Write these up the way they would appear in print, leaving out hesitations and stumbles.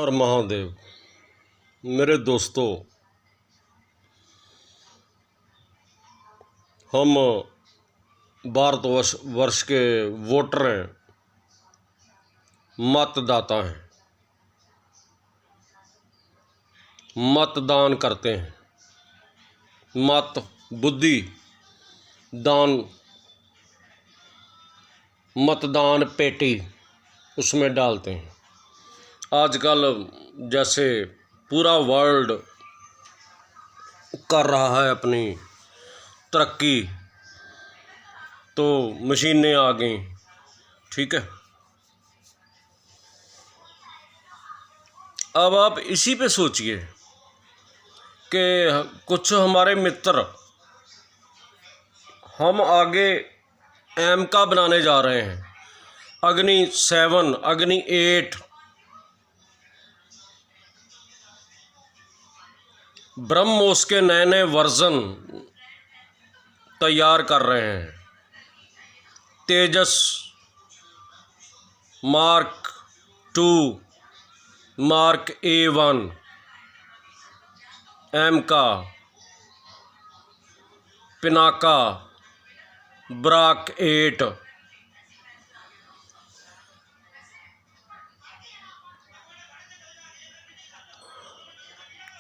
हर महादेव। मेरे दोस्तों, हम भारतवर्ष के वोटर हैं, मतदाता हैं, मतदान करते हैं। मत बुद्धि दान, मतदान पेटी उसमें डालते हैं। आजकल जैसे पूरा वर्ल्ड कर रहा है अपनी तरक्की, तो मशीनें आ गई, ठीक है। अब आप इसी पे सोचिए कि कुछ हमारे मित्र हम आगे एमका बनाने जा रहे हैं, अग्नि 7, अग्नि 8, ब्रह्मोस के नए नए वर्जन तैयार कर रहे हैं। तेजस mark 2, mark A1, एमका, Pinaka, Barack 8।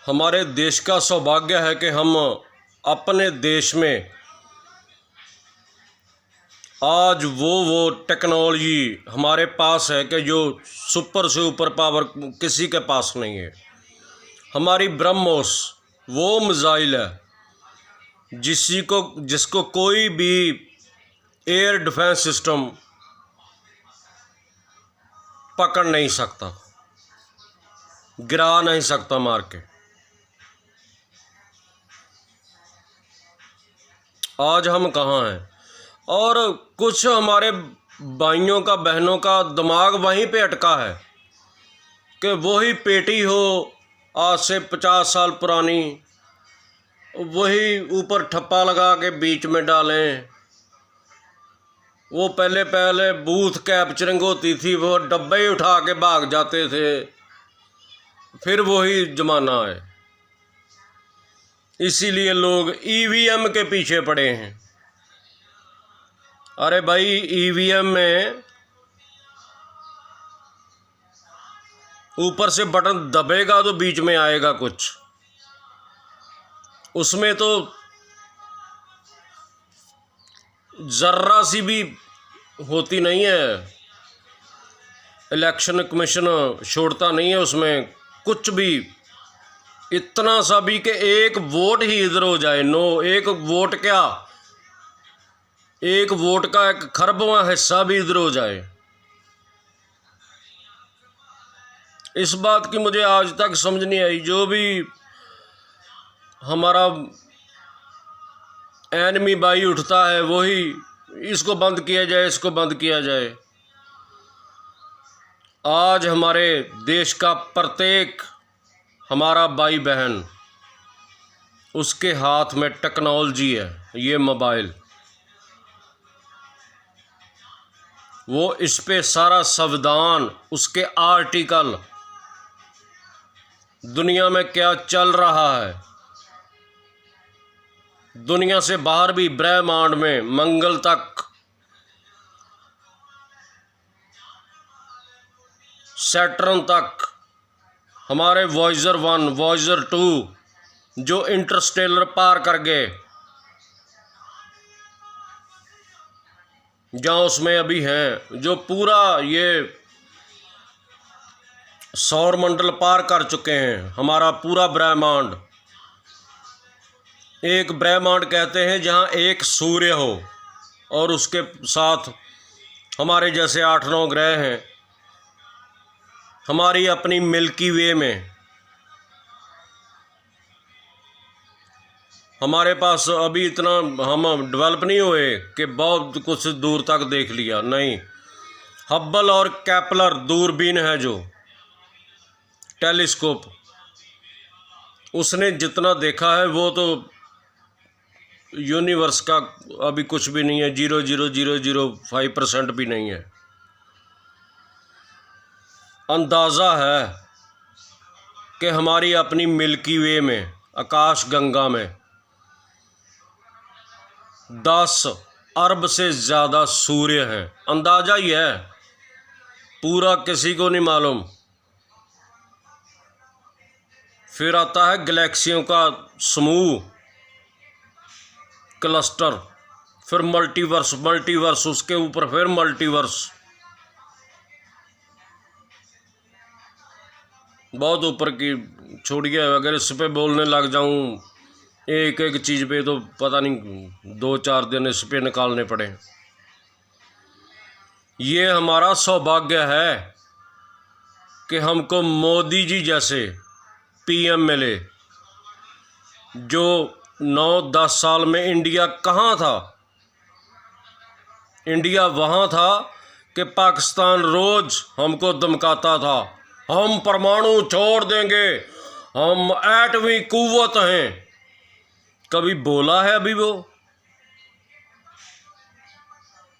हमारे देश का सौभाग्य है कि हम अपने देश में आज वो टेक्नोलॉजी हमारे पास है कि जो सुपर से ऊपर पावर किसी के पास नहीं है। हमारी ब्रह्मोस वो मिसाइल है जिसको कोई भी एयर डिफेंस सिस्टम पकड़ नहीं सकता, गिरा नहीं सकता मार के। आज हम कहाँ हैं, और कुछ हमारे भाइयों का बहनों का दिमाग वहीं पे अटका है कि वही पेटी हो आज से 50 साल पुरानी, वही ऊपर ठप्पा लगा के बीच में डालें। वो पहले बूथ कैप्चरिंग होती थी, वो डब्बे ही उठा के भाग जाते थे, फिर वही ज़माना है। इसीलिए लोग ईवीएम के पीछे पड़े हैं। अरे भाई, ईवीएम में ऊपर से बटन दबेगा तो बीच में आएगा कुछ, उसमें तो जर्रा सी भी होती नहीं है। इलेक्शन कमीशन छोड़ता नहीं है उसमें कुछ भी, इतना सा भी कि एक वोट ही इधर हो जाए। नो, एक वोट क्या, एक वोट का 1 खरबवां हिस्सा भी इधर हो जाए। इस बात की मुझे आज तक समझ नहीं आई। जो भी हमारा एनिमी भाई उठता है वही इसको बंद किया जाए, इसको बंद किया जाए। आज हमारे देश का प्रत्येक हमारा भाई बहन, उसके हाथ में टेक्नोलॉजी है, ये मोबाइल। वो इस पे सारा संविधान, उसके आर्टिकल, दुनिया में क्या चल रहा है, दुनिया से बाहर भी ब्रह्मांड में मंगल तक, सैटर्न तक, हमारे वॉयजर 1, वॉयजर 2 जो इंटरस्टेलर पार कर गए, जहाँ उसमें अभी हैं, जो पूरा ये सौर मंडल पार कर चुके हैं। हमारा पूरा ब्रह्मांड, एक ब्रह्मांड कहते हैं जहाँ एक सूर्य हो और उसके साथ हमारे जैसे 8-9 ग्रह हैं। हमारी अपनी मिल्की वे में हमारे पास अभी इतना हम डेवलप नहीं हुए कि बहुत कुछ दूर तक देख लिया, नहीं। हब्बल और केपलर दूरबीन है जो टेलीस्कोप, उसने जितना देखा है वो तो यूनिवर्स का अभी कुछ भी नहीं है, 0.0005% भी नहीं है। अंदाज़ा है कि हमारी अपनी मिल्की वे में, आकाश गंगा में 10 अरब से ज़्यादा सूर्य हैं। अंदाज़ा ही है, पूरा किसी को नहीं मालूम। फिर आता है गैलेक्सियों का समूह, क्लस्टर, फिर मल्टीवर्स, मल्टीवर्स उसके ऊपर फिर मल्टीवर्स, बहुत ऊपर की। छोड़िए, अगर इस पे बोलने लग जाऊं एक एक चीज़ पे तो पता नहीं 2-4 दिन इस पे निकालने पड़े। ये हमारा सौभाग्य है कि हमको मोदी जी जैसे पीएम मिले, जो 9-10 साल में इंडिया कहाँ था। इंडिया वहाँ था कि पाकिस्तान रोज़ हमको धमकाता था, हम परमाणु छोड़ देंगे, हम एटमी कुव्वत हैं। कभी बोला है अभी वो?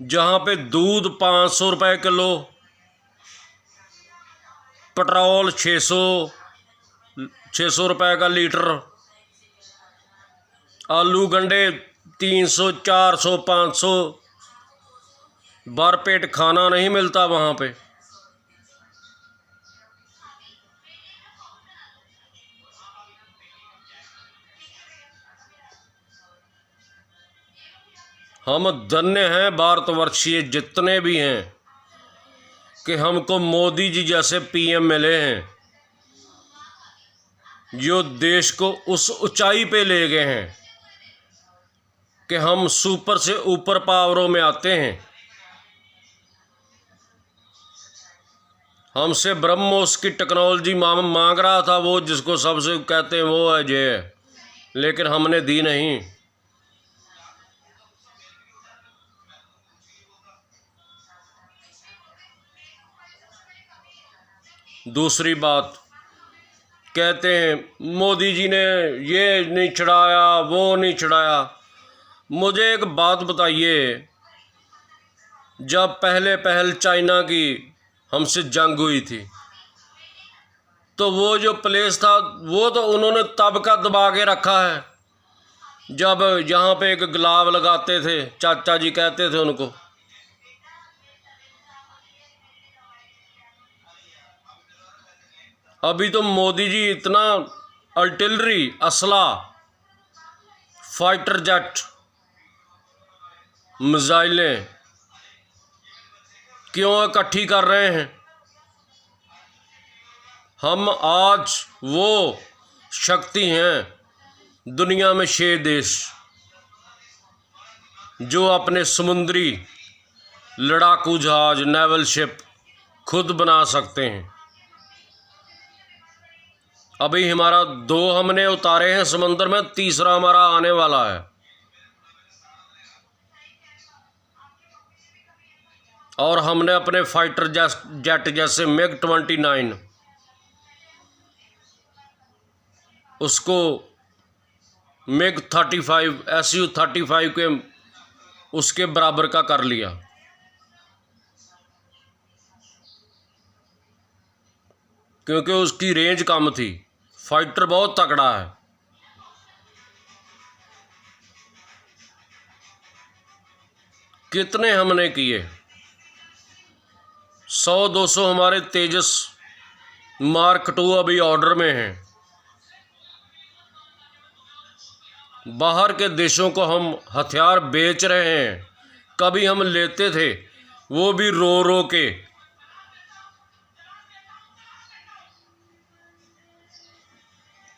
जहाँ पे दूध 500 रुपये किलो, पेट्रोल 600 रुपये का लीटर, आलू गंडे 300, 400, 500, भरपेट खाना नहीं मिलता वहाँ पे। हम धन्य हैं, भारतवर्षीय जितने भी हैं, कि हमको मोदी जी जैसे पीएम मिले हैं, जो देश को उस ऊंचाई पे ले गए हैं कि हम सुपर से ऊपर पावरों में आते हैं। हमसे ब्रह्मोस की टेक्नोलॉजी मांग रहा था, वो जिसको सबसे कहते हैं वो है जे, लेकिन हमने दी नहीं। दूसरी बात, कहते हैं मोदी जी ने ये नहीं चढ़ाया, वो नहीं चढ़ाया। मुझे एक बात बताइए, जब पहल चाइना की हमसे जंग हुई थी, तो वो जो प्लेस था वो तो उन्होंने तब का दबा के रखा है, जब यहाँ पे एक गुलाब लगाते थे, चाचा जी कहते थे उनको। अभी तो मोदी जी इतना आर्टिलरी, असला, फाइटर जेट, मिसाइलें क्यों इकट्ठी कर रहे हैं? हम आज वो शक्ति हैं दुनिया में 6 देश जो अपने समुद्री लड़ाकू जहाज, नेवल शिप खुद बना सकते हैं। अभी हमारा 2 हमने उतारे हैं समंदर में, तीसरा हमारा आने वाला है। और हमने अपने फाइटर जेट जैसे MiG-29 उसको MiG-35, Su-35 के उसके बराबर का कर लिया, क्योंकि उसकी रेंज कम थी। फाइटर बहुत तगड़ा है। कितने हमने किए, 100-200 हमारे तेजस Mark II अभी ऑर्डर में हैं। बाहर के देशों को हम हथियार बेच रहे हैं। कभी हम लेते थे, वो भी रो रो के।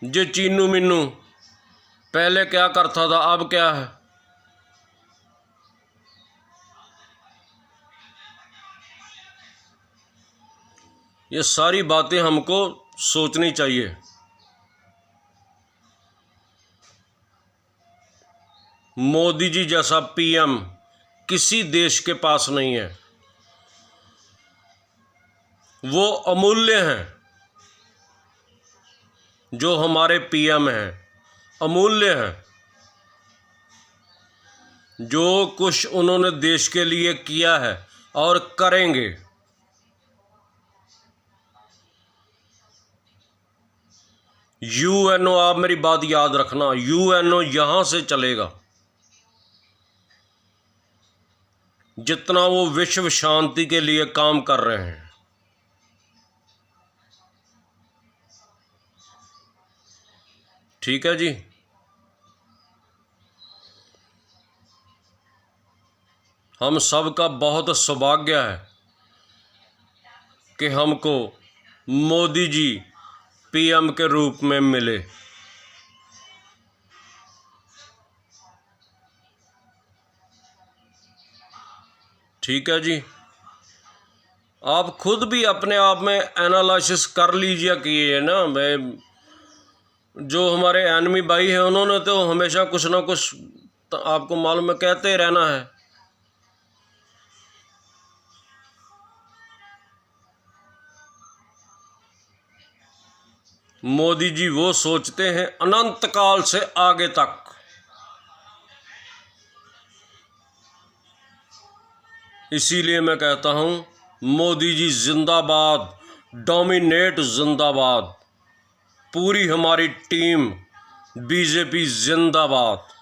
जो चीनू मिन्नू पहले क्या करता था, अब क्या है? ये सारी बातें हमको सोचनी चाहिए। मोदी जी जैसा पीएम किसी देश के पास नहीं है। वो अमूल्य हैं, जो हमारे पीएम हैं, अमूल्य हैं। जो कुछ उन्होंने देश के लिए किया है और करेंगे, यूएनओ, आप मेरी बात याद रखना, यूएनओ यहाँ से चलेगा। जितना वो विश्व शांति के लिए काम कर रहे हैं, ठीक है जी। हम सब का बहुत सौभाग्य है कि हमको मोदी जी पीएम के रूप में मिले। ठीक है जी, आप खुद भी अपने आप में एनालिसिस कर लीजिए कि ये ना, मैं जो हमारे एनिमी भाई हैं उन्होंने तो हमेशा कुछ ना कुछ तो आपको मालूम है कहते रहना है। मोदी जी वो सोचते हैं अनंत काल से आगे तक। इसीलिए मैं कहता हूं मोदी जी जिंदाबाद, डोमिनेट जिंदाबाद, पूरी हमारी टीम बीजेपी जिंदाबाद।